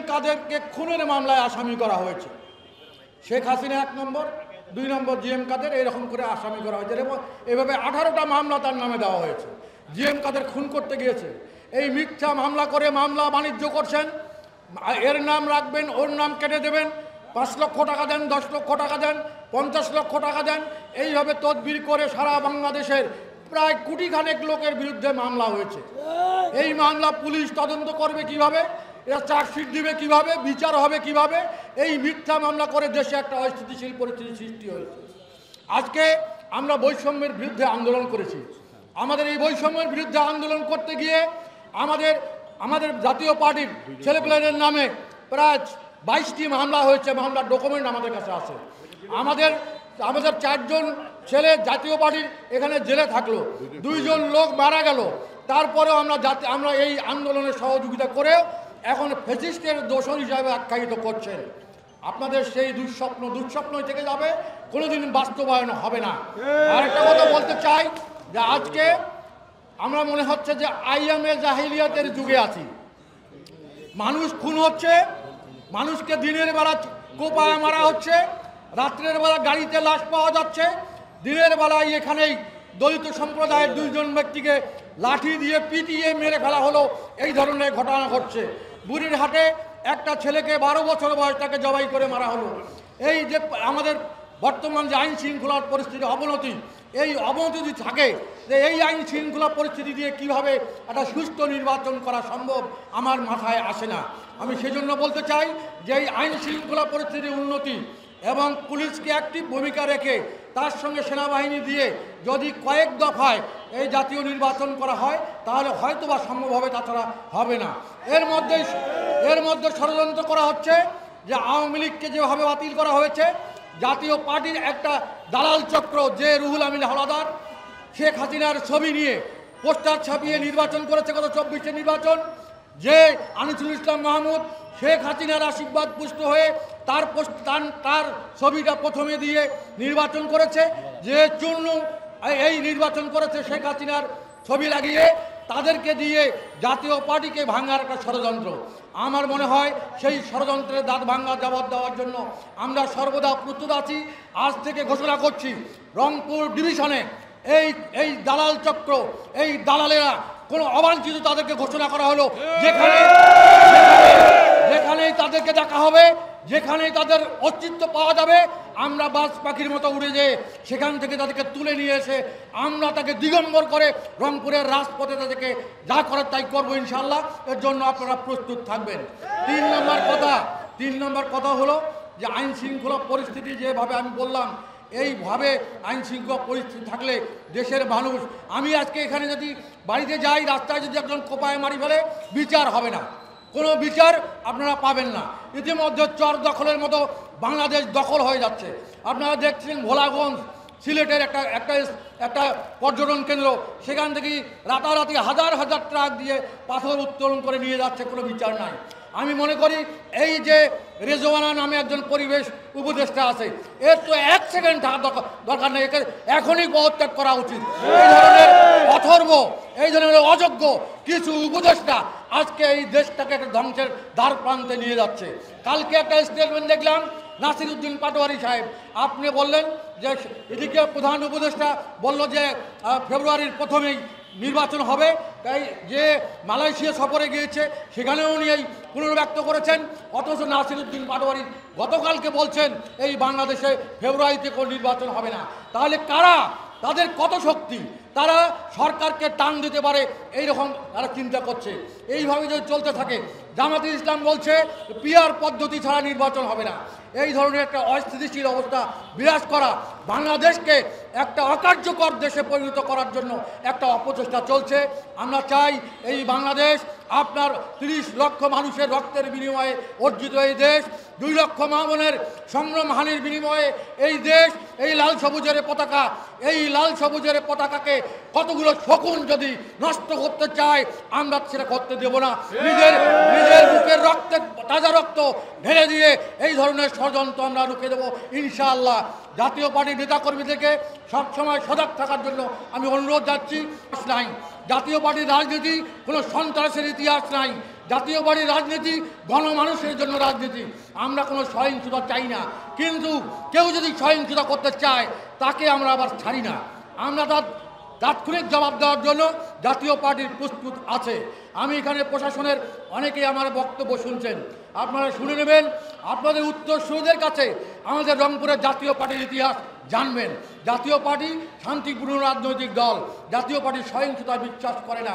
কাদেরকে খুনের মামলায় আসামি করা হয়েছে। শেখ হাসিনা 1 নম্বর, 2 নম্বর জিএম কাদের, এরকম করে আসামি করা হয়েছে। এভাবে 18টা মামলা তার নামে দেওয়া হয়েছে। জিএম কাদের খুন করতে গিয়েছে, এই মিথ্যা মামলা করে মামলা বাণিজ্য করছেন। এর নাম রাখবেন, ওর নাম কেটে দেবেন, 5 লক্ষ টাকা দেন, 10 লক্ষ টাকা দেন, 50 লক্ষ টাকা দেন, এইভাবে তদবির করে সারা বাংলাদেশের প্রায় কোটিখানেক লোকের বিরুদ্ধে মামলা হয়েছে। এই মামলা পুলিশ তদন্ত করবে কিভাবে, এরা চার্জশিট দিবে কিভাবে, বিচার হবে কিভাবে? এই মিথ্যা মামলা করে দেশে একটা অস্থিতিশীল পরিস্থিতি সৃষ্টি হয়েছে। আজকে আমরা বৈষম্যের বিরুদ্ধে আন্দোলন করেছি। আমাদের এই বৈষম্যের বিরুদ্ধে আন্দোলন করতে গিয়ে আমাদের জাতীয় পার্টির ছেলেপেলেদের নামে প্রায় 22টি মামলা হয়েছে। মামলার ডকুমেন্ট আমাদের কাছে আছে। আমাদের 4 জন ছেলে জাতীয় পার্টির এখানে জেলে থাকলো, 2 জন লোক মারা গেল। তারপরেও আমরা এই আন্দোলনের সহযোগিতা করেও এখন ফ্যাসিস্টের দোষর হিসাবে আখ্যায়িত করছেন। আপনাদের সেই দুঃস্বপ্নই থেকে যাবে, কোনোদিন বাস্তবায়ন হবে না। আরেকটা কথা বলতে চাই যে আজকে আমরা মনে হচ্ছে যে আইএমএ জাহিলিয়াতের যুগে আছি। মানুষ খুন হচ্ছে, মানুষকে দিনের বেলা কোপায় মারা হচ্ছে, রাত্রের বেলা গাড়িতে লাশ পাওয়া যাচ্ছে, দিনের বেলায় এখানেই দলিত সম্প্রদায়ের 2 জন ব্যক্তিকে লাঠি দিয়ে পিটিয়ে মেরে ফেলা হলো। এই ধরনের ঘটনা ঘটছে। বুড়িরহাটে একটা ছেলেকে 12 বছর বয়স তাকে জবাই করে মারা হলো। এই যে আমাদের বর্তমান যে আইন শৃঙ্খলার পরিস্থিতি অবনতি, এই অবনতি যদি থাকে যে এই আইন শৃঙ্খলা পরিস্থিতি দিয়ে কিভাবে একটা সুস্থ নির্বাচন করা সম্ভব আমার মাথায় আসে না। আমি সেজন্য বলতে চাই যে এই আইন শৃঙ্খলা পরিস্থিতির উন্নতি এবং পুলিশকে অ্যাক্টিভ ভূমিকা রেখে তার সঙ্গে সেনাবাহিনী দিয়ে যদি কয়েক দফায় এই জাতীয় নির্বাচন করা হয় তাহলে হয়তোবা সম্ভব হবে, তাছাড়া হবে না। এর মধ্যে ষড়যন্ত্র করা হচ্ছে যে আওয়ামী লীগকে যেভাবে বাতিল করা হয়েছে, জাতীয় পার্টির একটা দালাল চক্র যে রুহুল আমিন হাওলাদার শেখ হাসিনার ছবি নিয়ে পোস্টার ছাপিয়ে নির্বাচন করেছে, গত 24-এর নির্বাচন। যে আনিসুল ইসলাম মাহমুদ শেখ হাসিনার আশীর্বাদ পুষ্ট হয়ে তার ছবিটা প্রথমে দিয়ে নির্বাচন করেছে। যে চূর্ণ এই নির্বাচন করেছে শেখ হাসিনার ছবি লাগিয়ে, তাদেরকে দিয়ে জাতীয় পার্টিকে ভাঙার একটা ষড়যন্ত্র। আমার মনে হয় সেই ষড়যন্ত্রের দাঁত ভাঙা জবাব দেওয়ার জন্য আমরা সর্বদা প্রস্তুত আছি। আজ থেকে ঘোষণা করছি, রংপুর ডিভিশনে এই দালাল চক্র, এই দালালেরা কোনো অবাঞ্ছিত তাদেরকে ঘোষণা করা হলো, যেখানেই তাদেরকে ডাকা হবে, যেখানেই তাদের অস্তিত্ব পাওয়া যাবে, আমরা বাজ পাখির মতো উড়ে যেয়ে সেখান থেকে তাদেরকে তুলে নিয়ে এসে আমরা তাকে দিগম্বর করে রংপুরের রাজপথে তাদেরকে যা করার তাই করবো ইনশাল্লাহ। এর জন্য আপনারা প্রস্তুত থাকবেন। 3 নম্বর কথা হলো যে আইন শৃঙ্খলা পরিস্থিতি যেভাবে আমি বললাম, এইভাবে আইন শৃঙ্খলা পরিস্থিতি থাকলে দেশের মানুষ, আমি আজকে এখানে যদি বাড়িতে যাই, রাস্তায় যদি একজন কোপায় মারি ফেলে, বিচার হবে না, কোনো বিচার আপনারা পাবেন না। ইতিমধ্যে চর দখলের মতো বাংলাদেশ দখল হয়ে যাচ্ছে। আপনারা দেখছেন ভোলাগঞ্জ, সিলেটের একটা পর্যটন কেন্দ্র, সেখান থেকে রাতারাতি হাজার হাজার ট্রাক দিয়ে পাথর উত্তোলন করে নিয়ে যাচ্ছে, কোনো বিচার নাই। আমি মনে করি এই যে রেজওয়ানা নামে একজন পরিবেশ উপদেষ্টা আছে, এর তো 1 সেকেন্ড থাকা দরকার নেই, একে এখনই পদত্যাগ করা উচিত। এই ধরনের অথর্ব, এই ধরনের অযোগ্য কিছু উপদেষ্টা আজকে এই দেশটাকে একটা ধ্বংসের দ্বার প্রান্তে নিয়ে যাচ্ছে। কালকে একটা স্টেটমেন্ট দেখলাম নাসির উদ্দিন পাটোয়ারি সাহেব, আপনি বললেন যে এদিকে প্রধান উপদেষ্টা বলল যে ফেব্রুয়ারির প্রথমেই নির্বাচন হবে, তাই যে মালয়েশিয়া সফরে গিয়েছে সেখানেও উনি এই পুনর্ব্যক্ত করেছেন। অথচ নাসির উদ্দিন পাটোয়ারি গতকালকে বলছেন এই বাংলাদেশে ফেব্রুয়ারিতে কোনো নির্বাচন হবে না। তাহলে কারা, তাদের কত শক্তি, তারা সরকারকে টান দিতে পারে এইরকম তারা চিন্তা করছে। এইভাবে যদি চলতে থাকে, জামাতে ইসলাম বলছে পিআর পদ্ধতি ছাড়া নির্বাচন হবে না। এই ধরনের একটা অস্থিতিশীল অবস্থা বিরাজ করা, বাংলাদেশকে একটা অকার্যকর দেশে পরিণত করার জন্য একটা অপচেষ্টা চলছে। আমরা চাই এই বাংলাদেশ আপনার 30 লক্ষ মানুষের রক্তের বিনিময়ে অর্জিত এই দেশ, 2 লক্ষ মা বোনের সংগ্রামহানির বিনিময়ে এই দেশ, এই লাল সবুজের পতাকা, এই লাল সবুজের পতাকাকে কতগুলো শকুন যদি নষ্ট করতে চায় আমরা সেটা করতে দেব না। নিজের বুকের রক্তের তাজা রক্ত ঢেলে দিয়ে এই ধরনের ষড়যন্ত্র আমরা রুখে দেবো ইনশাআল্লাহ। জাতীয় পার্টির নেতাকর্মীদেরকে সবসময় সজাগ থাকার জন্য আমি অনুরোধ যাচ্ছি। নাই জাতীয় পার্টির রাজনীতি কোনো সন্ত্রাসের ইতিহাস নাই। জাতীয় পার্টির রাজনীতি গণমানুষের জন্য রাজনীতি। আমরা কোনো সহিংসতা চাই না, কিন্তু কেউ যদি সহিংসতা করতে চায় তাকে আমরা আবার ছাড়ি না। আমরা তার তাৎক্ষণিক জবাব দেওয়ার জন্য জাতীয় পার্টির প্রস্তুত আছে। আমি এখানে প্রশাসনের অনেকেই আমার বক্তব্য শুনছেন, আপনারা শুনে নেবেন। আপনাদের উত্তরসূরিদের কাছে আমাদের রংপুরের জাতীয় পার্টির ইতিহাস জানবেন। জাতীয় পার্টি শান্তিপূর্ণ রাজনৈতিক দল। জাতীয় পার্টি সহিংসতায় বিশ্বাস করে না।